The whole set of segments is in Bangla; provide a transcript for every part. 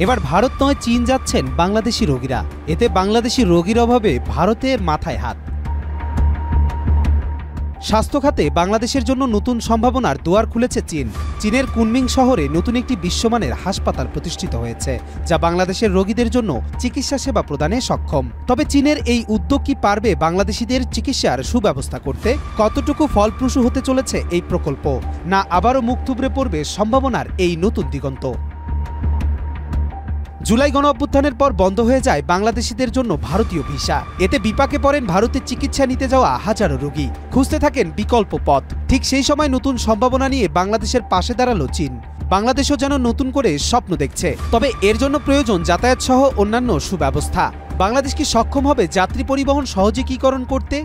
এবার ভারত নয় চীন যাচ্ছেন বাংলাদেশি রোগীরা। এতে বাংলাদেশি রোগীর অভাবে ভারতের মাথায় হাত। স্বাস্থ্য খাতে বাংলাদেশের জন্য নতুন সম্ভাবনার দুয়ার খুলেছে চীন। চীনের কুনমিং শহরে নতুন একটি বিশ্বমানের হাসপাতাল প্রতিষ্ঠিত হয়েছে, যা বাংলাদেশের রোগীদের জন্য চিকিৎসা সেবা প্রদানে সক্ষম। তবে চীনের এই উদ্যোগ কি পারবে বাংলাদেশিদের চিকিৎসার সুব্যবস্থা করতে? কতটুকু ফলপ্রসূ হতে চলেছে এই প্রকল্প? না আবারও মুখ থুবড়ে পড়বে সম্ভাবনার এই নতুন দিগন্ত? জুলাই গণ অভ্যুত্থানের পর বন্ধ হয়ে যায় বাংলাদেশিদের জন্য ভারতীয় ভিসা। এতে বিপাকে পড়েন ভারতে চিকিৎসা নিতে যাওয়া হাজারো রোগী। খুঁজতে থাকেন বিকল্প পথ। ঠিক সেই সময় নতুন সম্ভাবনা নিয়ে বাংলাদেশের পাশে দাঁড়ালো চীন। বাংলাদেশও যেন নতুন করে স্বপ্ন দেখছে। তবে এর জন্য প্রয়োজন যাতায়াত সহ অন্যান্য সুব্যবস্থা। বাংলাদেশ কি সক্ষম হবে যাত্রী পরিবহন সহজীকরণ করতে?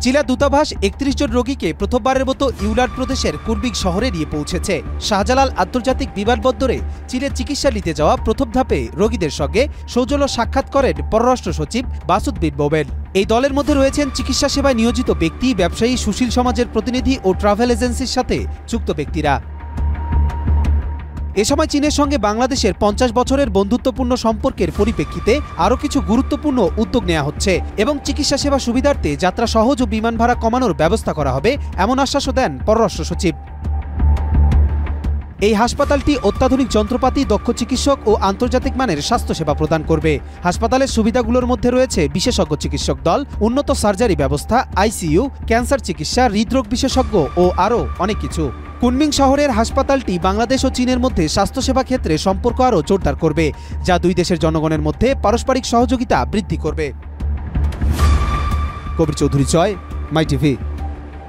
চীনা দূতাবাস ৩১ জন রোগীকে প্রথমবারের মতো ইউলার প্রদেশের কুনমিং শহরে নিয়ে পৌঁছেছে। শাহজালাল আন্তর্জাতিক বিমানবন্দরে চীনের চিকিৎসা নিতে যাওয়া প্রথম ধাপে রোগীদের সঙ্গে সৌজন্য সাক্ষাৎ করেন পররাষ্ট্র সচিব বাসুদ বিন মোমেন। এই দলের মধ্যে রয়েছেন চিকিৎসা সেবায় নিয়োজিত ব্যক্তি, ব্যবসায়ী, সুশীল সমাজের প্রতিনিধি ও ট্রাভেল এজেন্সির সাথে যুক্ত ব্যক্তিরা। এ সময় চীনের সঙ্গে বাংলাদেশের ৫০ বছরের বন্ধুত্বপূর্ণ সম্পর্কের পরিপ্রেক্ষিতে আরও কিছু গুরুত্বপূর্ণ উদ্যোগ নেওয়া হচ্ছে এবং চিকিৎসা সেবা সুবিধার্থে যাত্রা সহজ ও বিমান ভাড়া কমানোর ব্যবস্থা করা হবে, এমন আশ্বাসও দেন পররাষ্ট্র সচিব। এই হাসপাতালটি অত্যাধুনিক যন্ত্রপাতি, দক্ষ চিকিৎসক ও আন্তর্জাতিক মানের স্বাস্থ্যসেবা প্রদান করবে। হাসপাতালের সুবিধাগুলোর মধ্যে রয়েছে বিশেষজ্ঞ চিকিৎসক দল, উন্নত সার্জারি ব্যবস্থা, আইসিইউ, ক্যান্সার চিকিৎসা, হৃদরোগ বিশেষজ্ঞ ও আরও অনেক কিছু। কুনমিং শহরের হাসপাতালটি বাংলাদেশ ও চীনের মধ্যে স্বাস্থ্যসেবা ক্ষেত্রে সম্পর্ক আরও জোরদার করবে, যা দুই দেশের জনগণের মধ্যে পারস্পরিক সহযোগিতা বৃদ্ধি করবে। কবির চৌধুরী, মাই টিভি।